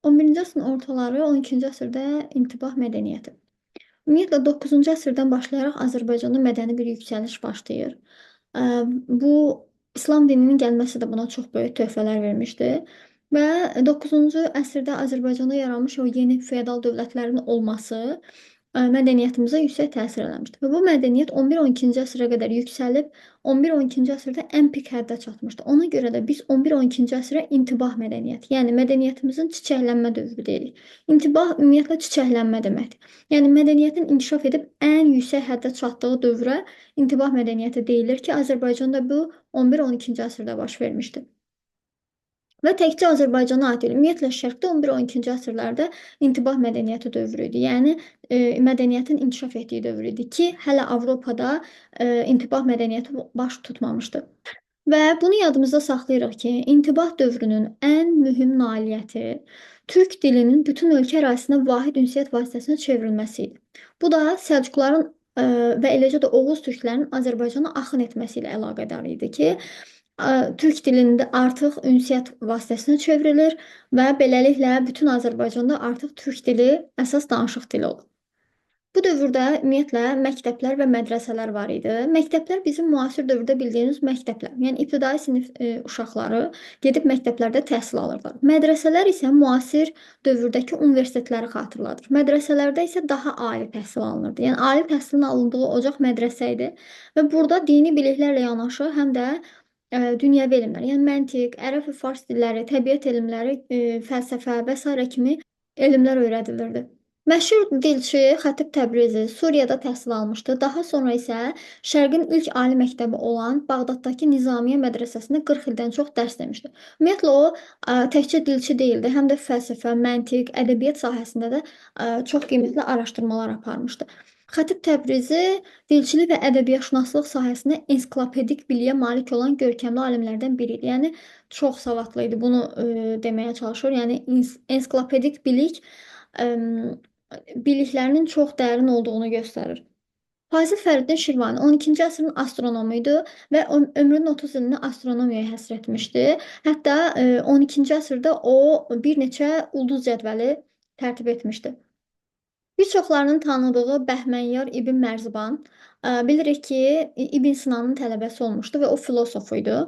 11-ci əsrin ortaları, 12-ci əsrdə intibah mədəniyyəti. Ümumiyyətlə 9-cu əsrdən başlayaraq Azərbaycanda mədəni bir yüksəliş başlayır. Bu İslam dininin gəlməsi də buna çox böyük töhfələr vermişdi. Və 9-cu əsrdə Azərbaycanda yaranmış o yeni feodal dövlətlərin olması mədəniyyətimizə yüksək təsir eləmişdir. Və bu mədəniyyət 11-12-ci əsrə qədər yüksəlib 11-12-ci əsrdə ən pik həddə çatmışdı. Ona görə də biz 11-12-ci əsrə intibah mədəniyyəti, yəni mədəniyyətimizin çiçəklənmə dövrü deyirik. İntibah ümumiyyətlə çiçəklənmə deməkdir. Yəni mədəniyyətin inkişaf edib ən yüksək həddə çatdığı dövrə intibah mədəniyyəti deyilir ki, Azərbaycanda bu 11-12-ci əsrdə baş vermişdi. Və təkcə Azərbaycana aid deyil. Ümumiyyətlə Şərqdə 11-12-ci əsrlərdə intibah mədəniyyəti dövrü idi. Yəni mədəniyyətin inkişaf etdiyi dövr idi ki, hələ Avropada intibah mədəniyyəti baş tutmamışdı. Və bunu yadımızda saxlayırıq ki, intibah dövrünün ən mühüm nailiyyəti türk dilinin bütün ölkə ərazisində vahid ünsiyyət vasitəsinə çevrilməsi idi. Bu da Səlcuqların və eləcə də Oğuz türklərinin Azərbaycana axın etməsi ilə əlaqədar idi ki, türk dilində artıq ünsiyyət vasitəsinə çevrilir və beləliklə bütün Azərbaycanda artıq türk dili əsas danışıq dili olur. Bu dövrdə ümumiyyətlə məktəblər və mədrəsələr var idi. Məktəblər bizim müasir dövrdə bildiyimiz məktəblər. Yəni ibtidai sinif uşaqları gedib məktəblərdə təhsil alırlar. Mədrəsələr isə müasir dövrdəki universitetləri xatırladır. Mədrəsələrdə isə daha ali təhsil alınırdı. Yəni ali təhsilin alındığı ocaq mədrəsə idi və burada dini biliklərlə yanaşı həm də dünyəvi elmlər, yəni məntiq, ərəb və fars dilləri, təbiət elmləri, fəlsəfə və sairə kimi elmlər öyrədilirdi. Məşhur dilçi Xətib Təbrizi Suriyada təhsil almışdı. Daha sonra isə Şərqin ilk ali məktəbi olan Bağdaddakı Nizamiye mədrəsəsində 40 ildən çox dərs demişdi. Ümumiyyətlə o təkcə dilçi deyildi, həm də fəlsəfə, məntiq, ədəbiyyat sahəsində də çox qiymətli araşdırmalar aparmışdı. Xətib Təbrizi dilçilik və ədəbiyyatşünaslıq sahəsində ensiklopedik biliyə malik olan görkəmli alimlərdən biri idi. Yəni çox savadlı idi. Bunu deməyə çalışır. Yəni ensiklopedik bilik biliklərinin çox dərin olduğunu göstərir. Fazil Fəriddin Şirvani 12-ci əsrin astronomu idi və ömrünün 30 ilini astronomiyaya həsr etmişdi. Hətta 12-ci əsrdə o bir neçə ulduz cədvəli tərtib etmişdi. Bir çoxlarının tanıdığı Bəhmənyar İbn Mərziban bilirik ki, İbn Sinanın tələbəsi olmuşdu və o filosof idi.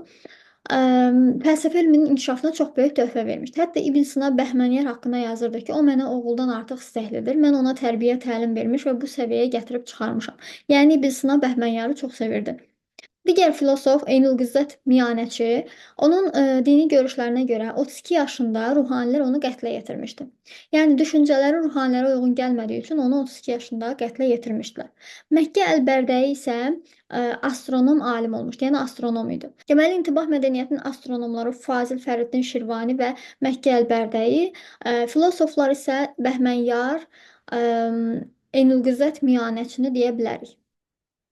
Fəlsəfə elminin inkişafına çox böyük töhfə vermişdi. Hətta İbn Sina Bəhmənyar haqqında yazırdı ki, o mənə oğuldan artıq istəklidir. Mən ona tərbiyə, təlim vermiş və bu səviyyəyə gətirib çıxarmışam. Yəni İbn Sina Bəhmənyarı çox sevirdi. Digər filosof Eynülqüzzət Miyanəçi, onun dini görüşlərinə görə 32 yaşında ruhanilər onu qətlə yetirmişdi. Yəni düşüncələri ruhanilərə uyğun gəlmədiyi üçün onu 32 yaşında qətlə yetirmişdilər. Məkkə Əlbərdəyi isə astronom alim olmuşdu, yəni astronom idi. Deməli, intibah mədəniyyətinin astronomları Fazil Fəriddin Şirvani və Məkkə Əlbərdəyi, filosoflar isə Bəhmənyar, Eynülqüzzət Miyanəçini deyə bilərik.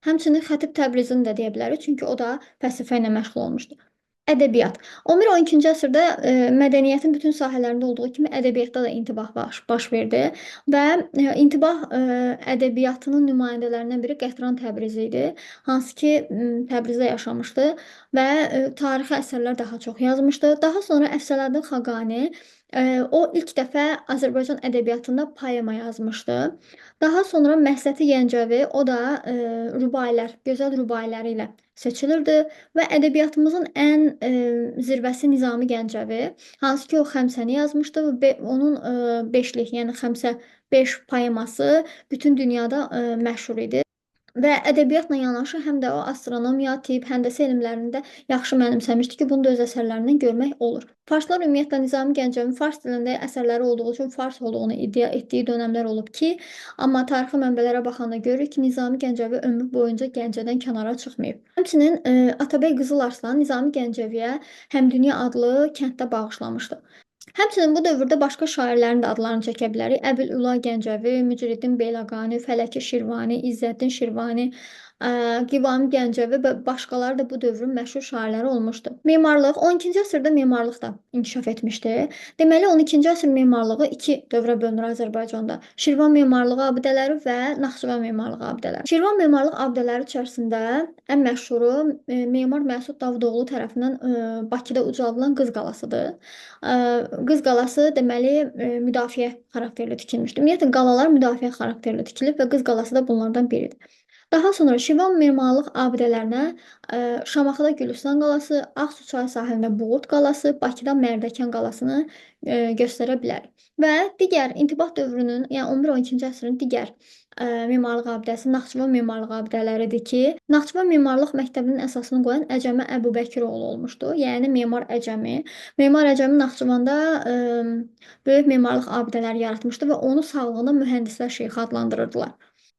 Həmçinin Xətib Təbrizini də deyə bilərik, çünki o da fəlsəfə ilə məşğul olmuşdu. Ədəbiyyat. 11-12-ci əsrdə mədəniyyətin bütün sahələrində olduğu kimi ədəbiyyatda da intibah baş verdi və intibah ədəbiyyatının nümayəndələrindən biri Qətran Təbrizi idi, hansı ki Təbrizdə yaşamışdı və tarixi əsərlər daha çox yazmışdı. Daha sonra Əfsələddin Xaqani o ilk dəfə Azərbaycan ədəbiyyatında poema yazmışdı. Daha sonra Məhsəti Gəncəvi, o da rübailər, gözəl rübailəri ilə seçilirdi və ədəbiyyatımızın ən zirvəsi Nizami Gəncəvi, hansı ki o Xəmsəni yazmışdı və onun beşlik, yəni Xəmsə 5 poeması bütün dünyada məşhur idi. Və ədəbiyyatla yanaşı həm də o astronomiya, tibb, həndəsə elmlərində yaxşı mənimsəmişdi ki, bunu da öz əsərlərindən görmək olur. Farslar ümumiyyətlə Nizami Gəncəvin fars dilində əsərləri olduğu üçün fars olduğunu iddia etdiyi dönəmlər olub ki, amma tarixi mənbələrə baxanda görürük ki, Nizami Gəncəvi ömrü boyunca Gəncədən kənara çıxmayıb. Həmçinin Atabəy Qızıl Arslan Nizami Gəncəviyə Həmdünya adlı kənddə bağışlamışdı. Həmçinin bu dövrdə başqa şairlərin də adlarını çəkə bilərik. Əbülüla Gəncəvi, Mücriddin Beyləqani, Fələki Şirvani, İzzəddin Şirvani, Qivami Gəncəvi və başqaları da bu dövrün məşhur şairləri olmuşdu. Memarlıq 12-ci əsrdə memarlıq da inkişaf etmişdi. Deməli 12-ci əsr memarlığı iki dövrə bölünür Azərbaycanda. Şirvan memarlığı abidələri və Naxçıvan memarlığı abidələri. Şirvan memarlıq abidələri içərisində ən məşhuru memar Məsud Davudoğlu tərəfindən Bakıda ucaldılan Qız qalasıdır. Qız qalası deməli müdafiə xarakterli tikilmişdir. Ümumiyyətlə qalalar müdafiə xarakterli tikilib və Qız qalası da bunlardan biridir. Daha sonra Şirvan memarlıq abidələrinə Şamaxıda Gülüstan qalası, Ağsu çayı sahilində Buğurt qalası, Bakıda Mərdəkan qalasını göstərə bilərik. Və digər intibah dövrünün, yəni 11-12-ci əsrin digər memarlıq abidəsi Naxçıvan memarlıq abidələridir ki, Naxçıvan memarlıq məktəbinin əsasını qoyan Əcəmi Əbubəkiroğlu olmuşdu. Yəni Memar Əcəmi. Memar Əcəmi Naxçıvanda böyük memarlıq abidələri yaratmışdı və onu sağlığında mühəndislər şeyxi adlandırırdılar.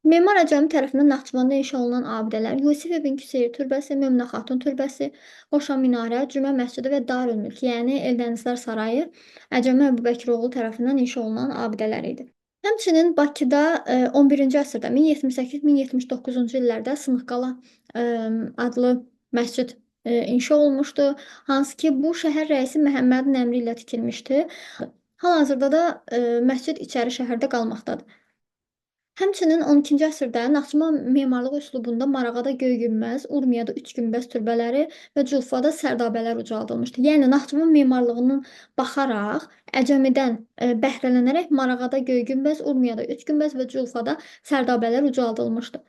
Memar Əcəmi tərəfindən Naxçıvanda inşa olunan abidələr Yusif ibn Küseyir türbəsi, Möminə xatun türbəsi, Qoşa minarə, Cümə məscidi və Darülmülk, yəni Eldənizlər sarayı Əcəmi Əbubəkiroğlu tərəfindən inşa olunan abidələr idi. Həmçinin Bakıda 11-ci əsrdə 1078-1079-cu illərdə Sınıqqala adlı məscid inşa olmuşdu, hansı ki bu şəhər rəisi Məhəmmədin əmri ilə tikilmişdi. Hal-hazırda da məscid içəri şəhərdə qalmaqdadır. Həmçinin 12-ci əsrdə Naxçıvan memarlıq üslubunda Marağada Göygünbəz, Urmiyada Üçgünbəz türbələri və Culfada sərdabələr ucaldılmışdı. Yəni Naxçıvan memarlığının baxaraq Əcəmidən bəhrələnərək Marağada Göygünbəz, Urmiyada Üçgünbəz və Culfada sərdabələr ucaldılmışdı.